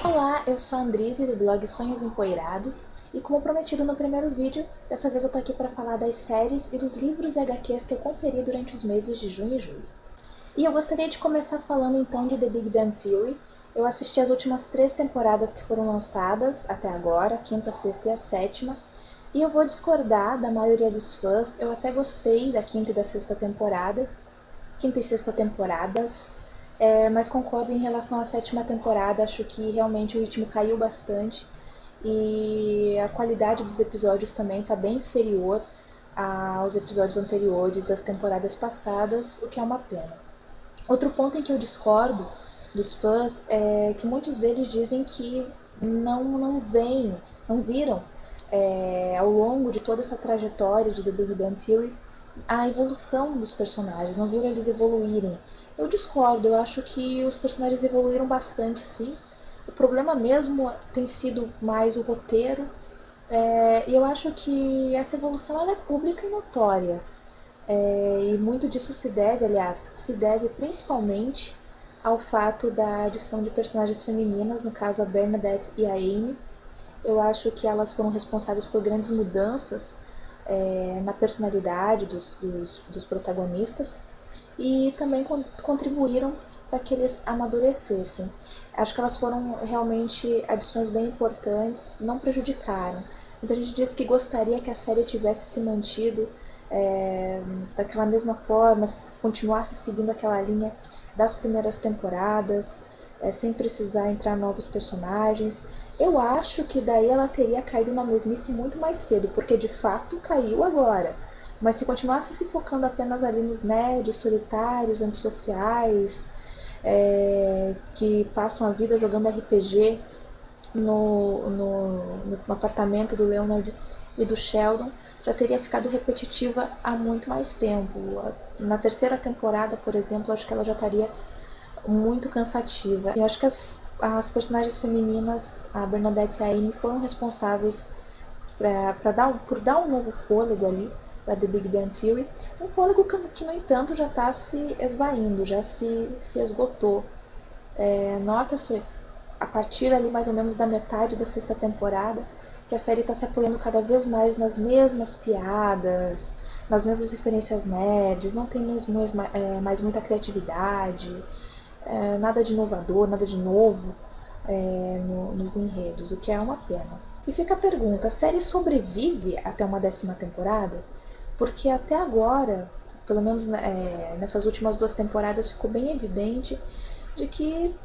Olá, eu sou a Andrize do blog Sonhos Empoeirados e, como prometido no primeiro vídeo, dessa vez eu tô aqui para falar das séries e dos livros e HQs que eu conferi durante os meses de junho e julho. E eu gostaria de começar falando então de The Big Bang Theory. Eu assisti as últimas 3 temporadas que foram lançadas até agora, a quinta, a sexta e a sétima, e eu vou discordar da maioria dos fãs. Eu até gostei da quinta e da sexta temporada, quinta e sexta temporadas, mas concordo em relação à sétima temporada. Acho que realmente o ritmo caiu bastante e a qualidade dos episódios também está bem inferior aos episódios anteriores, às temporadas passadas, o que é uma pena. Outro ponto em que eu discordo dos fãs é que muitos deles dizem que não viram ao longo de toda essa trajetória de The Big Bang Theory a evolução dos personagens, não viram eles evoluírem. Eu discordo, eu acho que os personagens evoluíram bastante, sim. O problema mesmo tem sido mais o roteiro, e eu acho que essa evolução ela é pública e notória. E muito disso se deve principalmente ao fato da adição de personagens femininas, no caso a Bernadette e a Amy. Eu acho que elas foram responsáveis por grandes mudanças na personalidade dos protagonistas e também contribuíram para que eles amadurecessem. Acho que elas foram realmente adições bem importantes, não prejudicaram. Muita gente disse que gostaria que a série tivesse se mantido daquela mesma forma, continuasse seguindo aquela linha das primeiras temporadas, sem precisar entrar novos personagens. Eu acho que daí ela teria caído na mesmice muito mais cedo, porque de fato caiu agora. Mas se continuasse se focando apenas ali nos nerds solitários, antissociais, que passam a vida jogando RPG no apartamento do Leonard e do Sheldon, já teria ficado repetitiva há muito mais tempo. Na terceira temporada, por exemplo, acho que ela já estaria muito cansativa. Eu acho que as personagens femininas, a Bernadette e a Amy, foram responsáveis por dar um novo fôlego ali para The Big Bang Theory, um fôlego que no entanto já está se esvaindo, já se esgotou. Nota-se a partir ali mais ou menos da metade da sexta temporada que a série está se apoiando cada vez mais nas mesmas piadas, nas mesmas referências nerds, não tem mais muita criatividade, nada de inovador, nada de novo nos enredos, o que é uma pena. E fica a pergunta, a série sobrevive até uma 10ª temporada? Porque até agora, pelo menos nessas últimas 2 temporadas, ficou bem evidente de que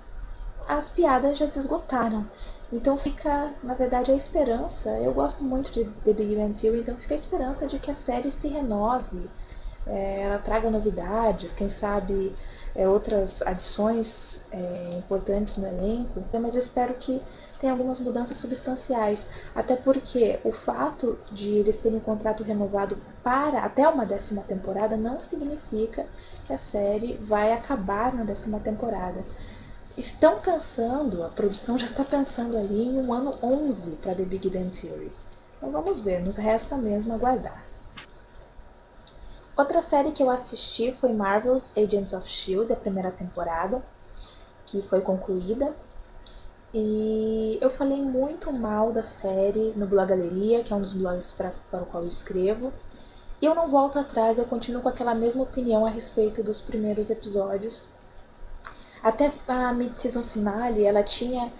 as piadas já se esgotaram. Então fica, na verdade, a esperança. Eu gosto muito de The Big Bang Theory, então fica a esperança de que a série se renove, ela traga novidades, quem sabe outras adições importantes no elenco. Mas eu espero que tenha algumas mudanças substanciais, até porque o fato de eles terem um contrato renovado para até uma 10ª temporada não significa que a série vai acabar na 10ª temporada. Estão pensando, a produção já está pensando ali em um ano 11 para The Big Bang Theory. Então vamos ver, nos resta mesmo aguardar. Outra série que eu assisti foi Marvel's Agents of S.H.I.E.L.D., a primeira temporada, que foi concluída. E eu falei muito mal da série no Blog Galeria, que é um dos blogs para o qual eu escrevo. E eu não volto atrás, eu continuo com aquela mesma opinião a respeito dos primeiros episódios. Até a mid-season finale, ela tinha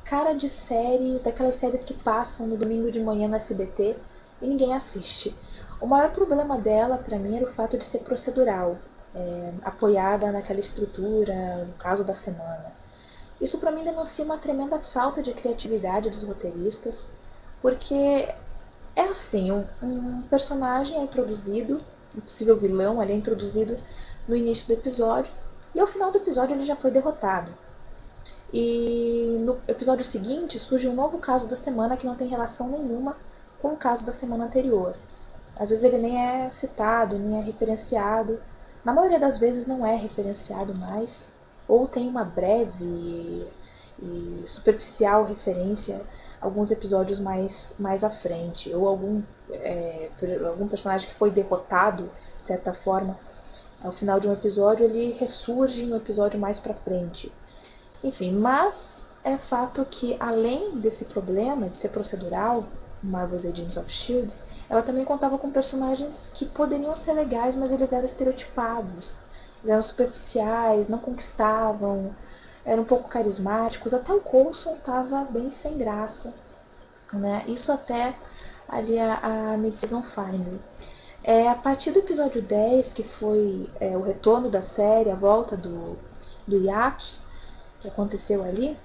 cara de séries, daquelas séries que passam no domingo de manhã no SBT e ninguém assiste. O maior problema dela, pra mim, era o fato de ser procedural, apoiada naquela estrutura, no caso da semana. Isso pra mim denuncia uma tremenda falta de criatividade dos roteiristas, porque é assim, um personagem é introduzido, um possível vilão ele é introduzido no início do episódio, e ao final do episódio ele já foi derrotado. E no episódio seguinte surge um novo caso da semana que não tem relação nenhuma com o caso da semana anterior. Às vezes ele nem é citado, nem é referenciado. Na maioria das vezes não é referenciado mais, ou tem uma breve e superficial referência a alguns episódios mais à frente, ou algum personagem que foi derrotado, de certa forma, ao final de um episódio, ele ressurge em um episódio mais pra frente. Enfim, mas é fato que, além desse problema de ser procedural, Marvel's Agents of S.H.I.E.L.D., ela também contava com personagens que poderiam ser legais, mas eles eram estereotipados, eles eram superficiais, não conquistavam, eram um pouco carismáticos, até o Coulson estava bem sem graça, né? Isso até ali a Mid-Season Final. A partir do episódio 10, que foi o retorno da série, a volta do hiatus, que aconteceu ali,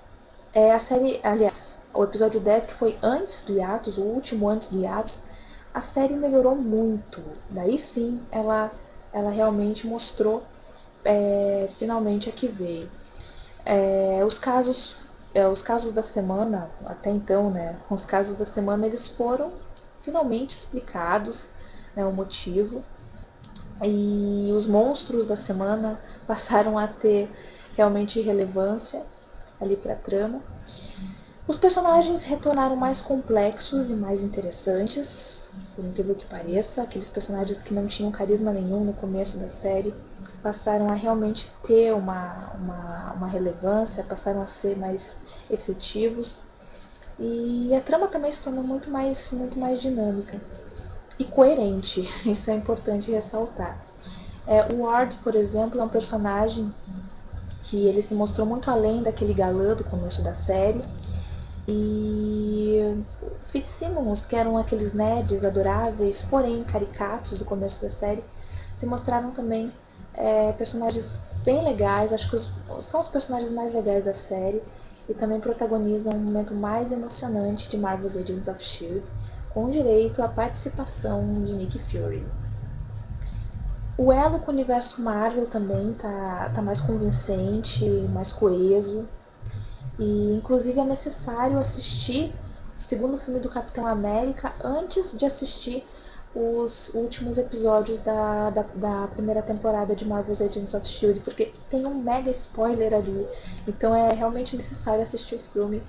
a série, aliás, o episódio 10, que foi antes do hiatus, o último antes do hiatus, a série melhorou muito. Daí sim, ela realmente mostrou finalmente a que veio. Os casos da semana, até então, né, os casos da semana, eles foram finalmente explicados, né, o motivo, e os monstros da semana passaram a ter realmente relevância ali para a trama. Os personagens retornaram mais complexos e mais interessantes, por incrível que pareça. Aqueles personagens que não tinham carisma nenhum no começo da série passaram a realmente ter uma relevância, passaram a ser mais efetivos. E a trama também se tornou muito mais dinâmica e coerente, isso é importante ressaltar. O Ward, por exemplo, é um personagem que ele se mostrou muito além daquele galã do começo da série. E Fitzsimmons, que eram aqueles nerds adoráveis, porém caricatos do começo da série, se mostraram também personagens bem legais, acho que são os personagens mais legais da série, e também protagonizam um momento mais emocionante de Marvel's Agents of S.H.I.E.L.D., com direito à participação de Nick Fury. O elo com o universo Marvel também tá mais convincente, mais coeso, e inclusive é necessário assistir o segundo filme do Capitão América antes de assistir os últimos episódios da primeira temporada de Marvel's Agents of S.H.I.E.L.D., porque tem um mega spoiler ali, então é realmente necessário assistir o filme,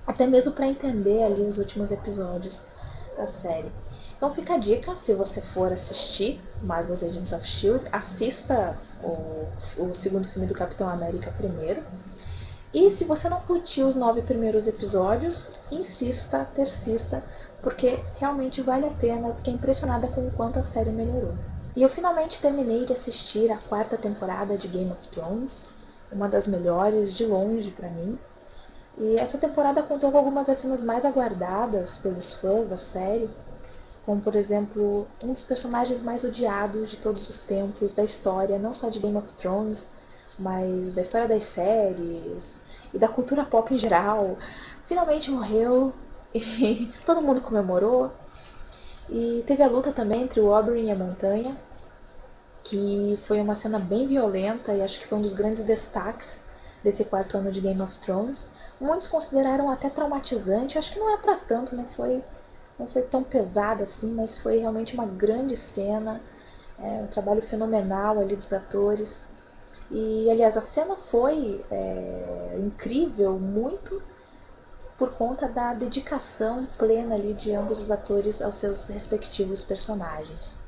até mesmo para entender ali os últimos episódios da série. Então fica a dica, se você for assistir Marvel's Agents of S.H.I.E.L.D., assista o segundo filme do Capitão América primeiro. E se você não curtiu os 9 primeiros episódios, insista, persista, porque realmente vale a pena. Eu fiquei impressionada com o quanto a série melhorou. E eu finalmente terminei de assistir a 4ª temporada de Game of Thrones, uma das melhores de longe para mim. E essa temporada contou com algumas das cenas mais aguardadas pelos fãs da série, como por exemplo, um dos personagens mais odiados de todos os tempos da história, não só de Game of Thrones, mas da história das séries e da cultura pop em geral, finalmente morreu e todo mundo comemorou. E teve a luta também entre o Oberyn e a Montanha, que foi uma cena bem violenta e acho que foi um dos grandes destaques desse 4º ano de Game of Thrones. Muitos consideraram até traumatizante, acho que não é pra tanto, não foi tão pesada assim, mas foi realmente uma grande cena, um trabalho fenomenal ali dos atores. E, aliás, a cena foi incrível, muito por conta da dedicação plena ali de ambos os atores aos seus respectivos personagens.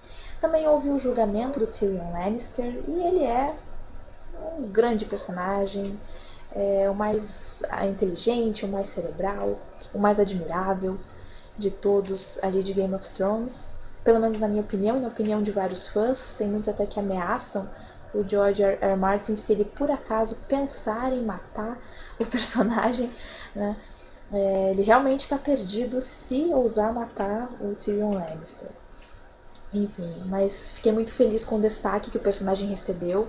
Também houve o julgamento do Tyrion Lannister, e ele é um grande personagem, o mais inteligente, o mais cerebral, o mais admirável de todos ali de Game of Thrones, pelo menos na minha opinião e na opinião de vários fãs. Tem muitos até que ameaçam o George R. Martin se ele por acaso pensar em matar o personagem, né? Ele realmente está perdido se ousar matar o Tyrion Lannister. Enfim, mas fiquei muito feliz com o destaque que o personagem recebeu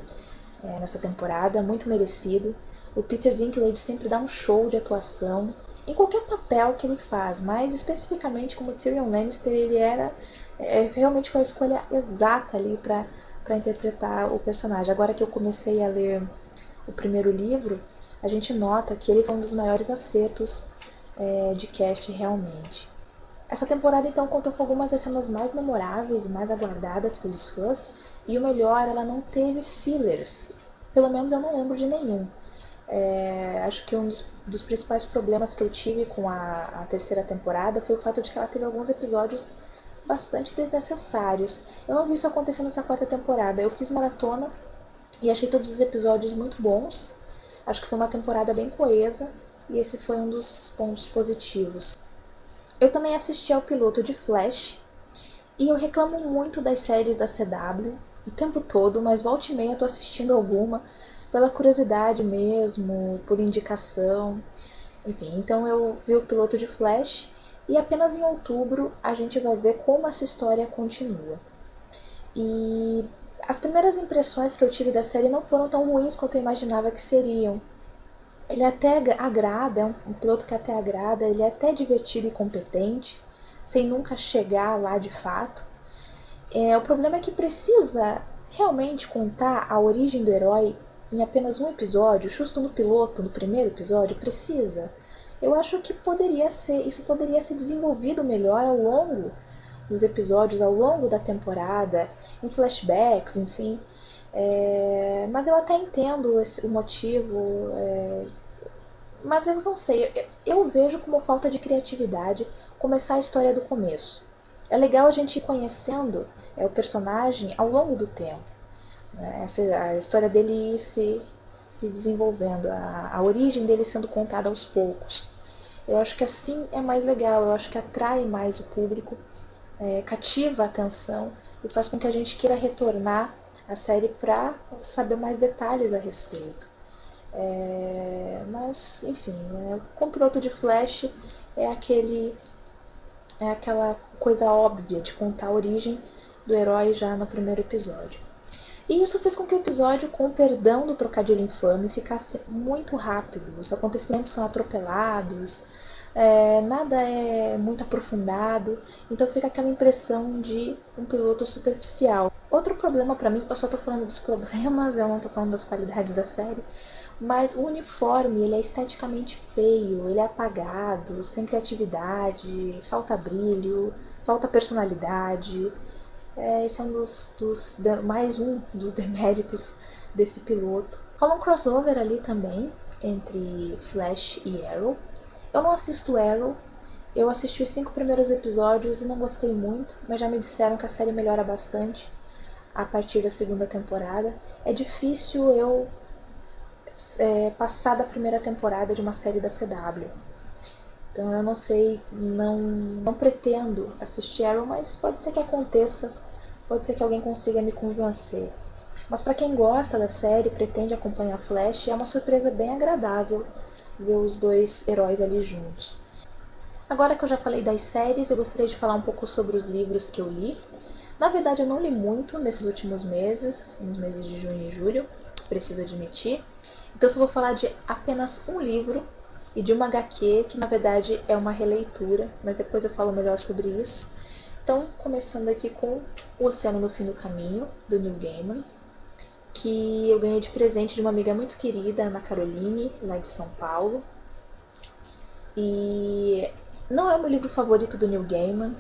nessa temporada, muito merecido. O Peter Dinklage sempre dá um show de atuação em qualquer papel que ele faz, mas especificamente como Tyrion Lannister, ele realmente foi a escolha exata ali para interpretar o personagem. Agora que eu comecei a ler o primeiro livro, a gente nota que ele foi um dos maiores acertos de cast realmente. Essa temporada então contou com algumas das cenas mais memoráveis e mais aguardadas pelos fãs, e o melhor, ela não teve fillers, pelo menos eu não lembro de nenhum. Acho que um dos principais problemas que eu tive com a terceira temporada foi o fato de que ela teve alguns episódios bastante desnecessários. Eu não vi isso acontecer nessa quarta temporada. Eu fiz maratona e achei todos os episódios muito bons. Acho que foi uma temporada bem coesa e esse foi um dos pontos positivos. Eu também assisti ao piloto de Flash e eu reclamo muito das séries da CW o tempo todo, mas volta e meia eu tô assistindo alguma pela curiosidade mesmo, por indicação, enfim. Então eu vi o piloto de Flash e apenas em outubro a gente vai ver como essa história continua. E as primeiras impressões que eu tive da série não foram tão ruins quanto eu imaginava que seriam. Ele até agrada, é um piloto que até agrada, ele é até divertido e competente, sem nunca chegar lá de fato. O problema é que precisa realmente contar a origem do herói em apenas um episódio, justo no piloto, no primeiro episódio, precisa. Eu acho que isso poderia ser desenvolvido melhor ao longo dos episódios, ao longo da temporada, em flashbacks, enfim. Mas eu até entendo o motivo, mas eu não sei, eu vejo como falta de criatividade começar a história do começo. É legal a gente ir conhecendo o personagem ao longo do tempo, né? A história dele ir se desenvolvendo, a origem dele sendo contada aos poucos. Eu acho que assim é mais legal, eu acho que atrai mais o público, cativa a atenção e faz com que a gente queira retornar à série para saber mais detalhes a respeito. Mas, enfim, com o piloto de Flash é aquela coisa óbvia de contar a origem do herói já no primeiro episódio. E isso fez com que o episódio, com o perdão do trocadilho infame, ficasse muito rápido. Os acontecimentos são atropelados, nada é muito aprofundado, então fica aquela impressão de um piloto superficial. Outro problema pra mim, eu só tô falando dos problemas, eu não tô falando das qualidades da série, mas o uniforme, ele é esteticamente feio, ele é apagado, sem criatividade, falta brilho, falta personalidade. Esse é mais um dos deméritos desse piloto. Rola um crossover ali também entre Flash e Arrow. Eu não assisto Arrow, eu assisti os 5 primeiros episódios e não gostei muito, mas já me disseram que a série melhora bastante a partir da segunda temporada. É difícil eu passar da primeira temporada de uma série da CW. Então eu não sei, não pretendo assistir Arrow, mas pode ser que aconteça, pode ser que alguém consiga me convencer. Mas para quem gosta da série, pretende acompanhar Flash, é uma surpresa bem agradável ver os dois heróis ali juntos. Agora que eu já falei das séries, eu gostaria de falar um pouco sobre os livros que eu li. Na verdade, eu não li muito nesses últimos meses, nos meses de junho e julho, preciso admitir. Então, eu só vou falar de apenas um livro e de uma HQ, que na verdade é uma releitura, mas depois eu falo melhor sobre isso. Então, começando aqui com O Oceano no Fim do Caminho, do Neil Gaiman, que eu ganhei de presente de uma amiga muito querida, Ana Caroline, lá de São Paulo. E não é o meu livro favorito do Neil Gaiman,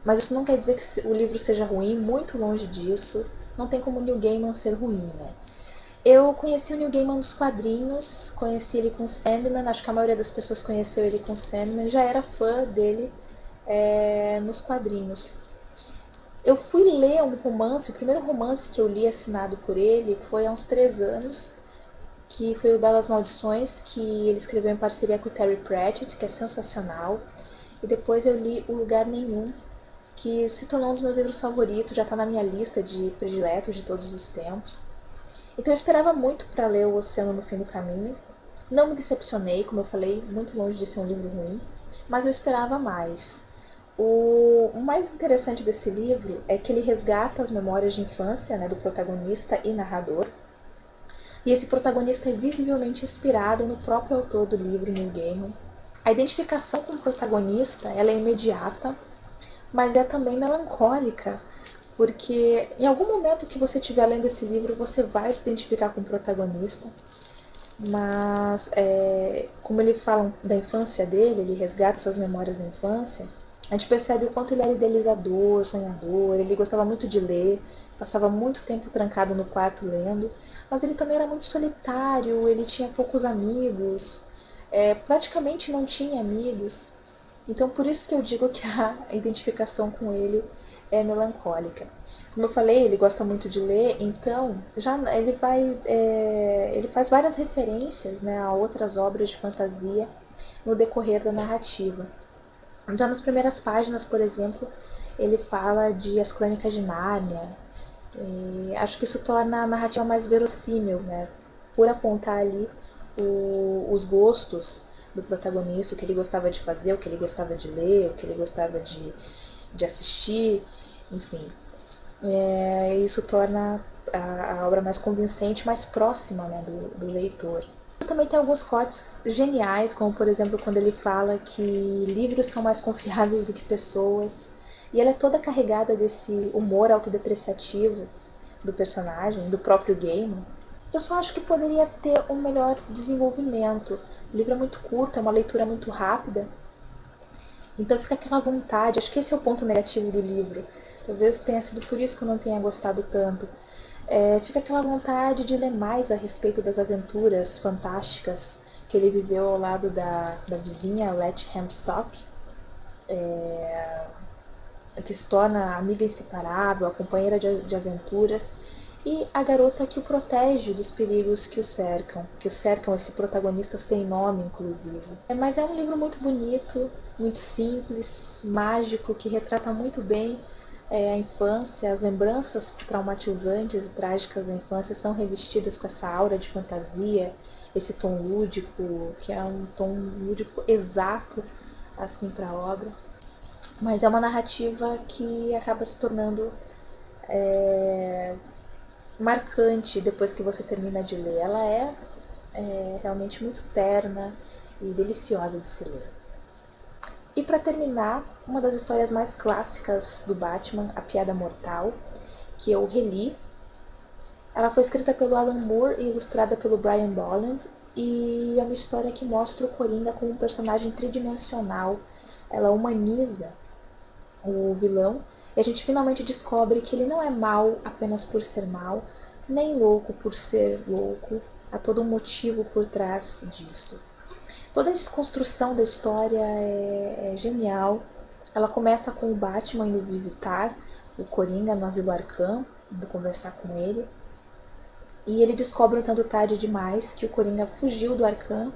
mas isso não quer dizer que o livro seja ruim, muito longe disso. Não tem como o Neil Gaiman ser ruim, né? Eu conheci o Neil Gaiman nos quadrinhos, conheci ele com Sandman, acho que a maioria das pessoas conheceu ele com Sandman, já era fã dele nos quadrinhos. Eu fui ler um romance, o primeiro romance que eu li assinado por ele foi há uns 3 anos, que foi o Belas Maldições, que ele escreveu em parceria com o Terry Pratchett, que é sensacional. E depois eu li O Lugar Nenhum, que se tornou um dos meus livros favoritos, já está na minha lista de prediletos de todos os tempos. Então eu esperava muito para ler O Oceano no Fim do Caminho. Não me decepcionei, como eu falei, muito longe de ser um livro ruim, mas eu esperava mais. O mais interessante desse livro é que ele resgata as memórias de infância, né, do protagonista e narrador. E esse protagonista é visivelmente inspirado no próprio autor do livro, Neil Gaiman. A identificação com o protagonista ela é imediata, mas é também melancólica, porque em algum momento que você estiver lendo esse livro, você vai se identificar com o protagonista. Mas, como ele fala da infância dele, ele resgata essas memórias da infância, A gente percebe o quanto ele era idealizador, sonhador, ele gostava muito de ler, passava muito tempo trancado no quarto lendo, mas ele também era muito solitário, ele tinha poucos amigos, praticamente não tinha amigos. Então por isso que eu digo que a identificação com ele é melancólica. Como eu falei, ele gosta muito de ler, então já ele faz várias referências, né, a outras obras de fantasia no decorrer da narrativa. Já nas primeiras páginas, por exemplo, ele fala de As Crônicas de Nárnia. E acho que isso torna a narrativa mais verossímil, né? Por apontar ali os gostos do protagonista, o que ele gostava de fazer, o que ele gostava de ler, o que ele gostava de assistir, enfim. Isso torna a obra mais convincente, mais próxima, né, do leitor. Também tem alguns cortes geniais, como por exemplo quando ele fala que livros são mais confiáveis do que pessoas. E ela é toda carregada desse humor autodepreciativo do personagem, do próprio game. Eu só acho que poderia ter um melhor desenvolvimento. O livro é muito curto, é uma leitura muito rápida. Então fica aquela vontade, acho que esse é o ponto negativo do livro. Talvez tenha sido por isso que eu não tenha gostado tanto. Fica aquela vontade de ler mais a respeito das aventuras fantásticas que ele viveu ao lado da vizinha Letty Hempstock, que se torna amiga inseparável, a companheira de aventuras, e a garota que o protege dos perigos que o cercam esse protagonista sem nome, inclusive. Mas é um livro muito bonito, muito simples, mágico, que retrata muito bem a infância, as lembranças traumatizantes e trágicas da infância são revestidas com essa aura de fantasia, esse tom lúdico, que é um tom lúdico exato assim para a obra. Mas é uma narrativa que acaba se tornando marcante depois que você termina de ler. Ela é realmente muito terna e deliciosa de se ler. E para terminar, uma das histórias mais clássicas do Batman, A Piada Mortal, que eu reli. Ela foi escrita pelo Alan Moore e ilustrada pelo Brian Bolland, e é uma história que mostra o Coringa como um personagem tridimensional. Ela humaniza o vilão e a gente finalmente descobre que ele não é mau apenas por ser mau, nem louco por ser louco. Há todo um motivo por trás disso. Toda a desconstrução da história é genial. Ela começa com o Batman indo visitar o Coringa no Asilo Arkham, indo conversar com ele. E ele descobre um tanto tarde demais que o Coringa fugiu do Arkham.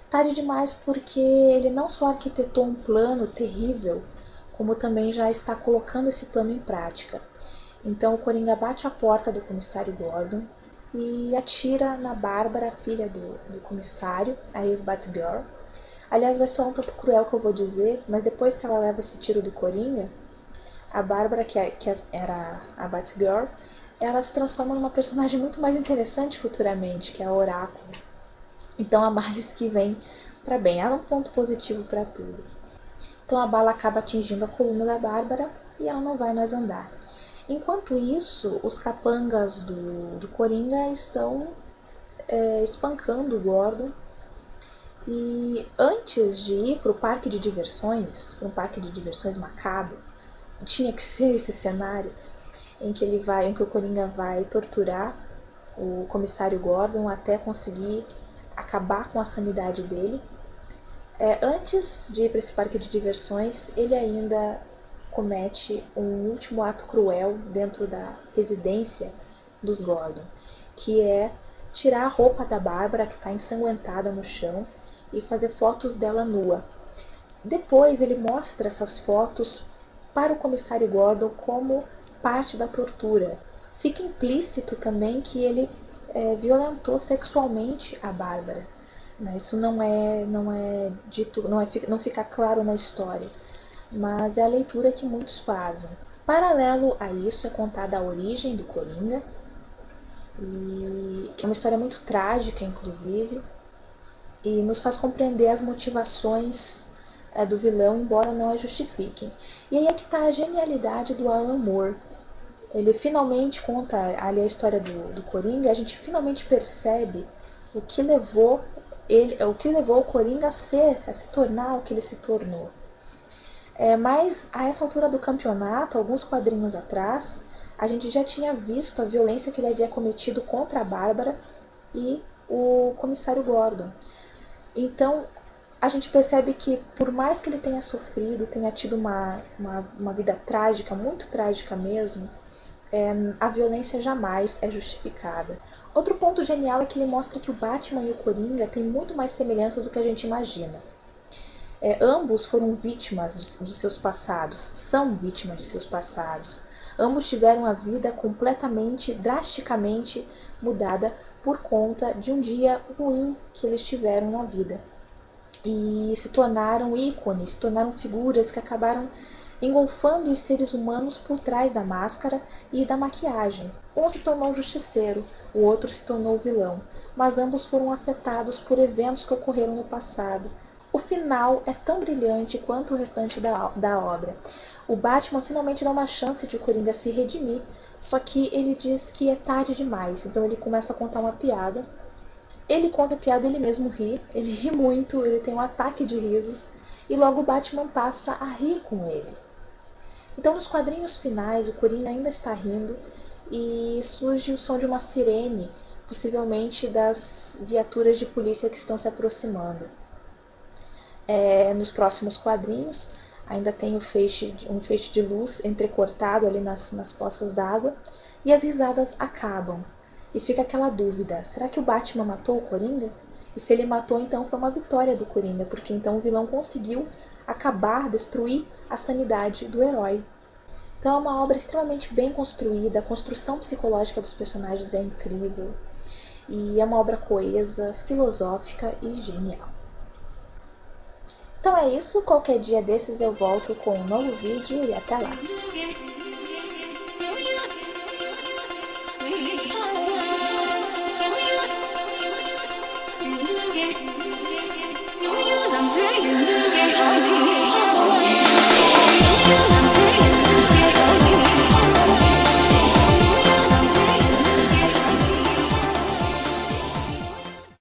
Tarde demais porque ele não só arquitetou um plano terrível, como também já está colocando esse plano em prática. Então o Coringa bate a porta do comissário Gordon e atira na Bárbara, filha do comissário, a ex-Batgirl. Aliás, vai soar um tanto cruel que eu vou dizer, mas depois que ela leva esse tiro do Coringa, a Bárbara, que era a Batgirl, ela se transforma numa personagem muito mais interessante futuramente, que é a Oráculo. Então a Malice que vem para bem, ela é um ponto positivo para tudo. Então a bala acaba atingindo a coluna da Bárbara e ela não vai mais andar. Enquanto isso, os capangas do Coringa estão espancando o Gordon. E antes de ir para o parque de diversões, para um parque de diversões macabro, tinha que ser esse cenário em que o Coringa vai torturar o comissário Gordon até conseguir acabar com a sanidade dele. Antes de ir para esse parque de diversões, ele ainda comete um último ato cruel dentro da residência dos Gordon, que é tirar a roupa da Bárbara, que está ensanguentada no chão, e fazer fotos dela nua. Depois ele mostra essas fotos para o comissário Gordon como parte da tortura. Fica implícito também que ele violentou sexualmente a Bárbara. Isso não é dito, não fica claro na história, mas é a leitura que muitos fazem. Paralelo a isso é contada a origem do Coringa, que é uma história muito trágica, inclusive, e nos faz compreender as motivações do vilão, embora não a justifiquem. E aí é que está a genialidade do Alan Moore. Ele finalmente conta ali a história do Coringa, e a gente finalmente percebe o que levou o Coringa a se tornar o que ele se tornou. Mas a essa altura do campeonato, alguns quadrinhos atrás, a gente já tinha visto a violência que ele havia cometido contra a Bárbara e o comissário Gordon. Então, a gente percebe que, por mais que ele tenha sofrido, tenha tido uma vida trágica, muito trágica mesmo, a violência jamais é justificada. Outro ponto genial é que ele mostra que o Batman e o Coringa têm muito mais semelhanças do que a gente imagina. Ambos foram vítimas de seus passados, são vítimas de seus passados. Ambos tiveram a vida completamente, drasticamente mudada por conta de um dia ruim que eles tiveram na vida. E se tornaram ícones, se tornaram figuras que acabaram engolfando os seres humanos por trás da máscara e da maquiagem. Um se tornou justiceiro, o outro se tornou vilão, mas ambos foram afetados por eventos que ocorreram no passado. O final é tão brilhante quanto o restante da obra. O Batman finalmente dá uma chance de o Coringa se redimir, só que ele diz que é tarde demais, então ele começa a contar uma piada. Ele conta a piada, ele mesmo ri, ele ri muito, ele tem um ataque de risos, e logo o Batman passa a rir com ele. Então nos quadrinhos finais, o Coringa ainda está rindo, e surge o som de uma sirene, possivelmente das viaturas de polícia que estão se aproximando. Nos próximos quadrinhos, ainda tem um feixe de luz entrecortado ali nas poças d'água, e as risadas acabam. E fica aquela dúvida, será que o Batman matou o Coringa? E se ele matou, então foi uma vitória do Coringa, porque então o vilão conseguiu acabar, destruir a sanidade do herói. Então é uma obra extremamente bem construída, a construção psicológica dos personagens é incrível, e é uma obra coesa, filosófica e genial. Então é isso, qualquer dia desses eu volto com um novo vídeo e até lá! I'm saying,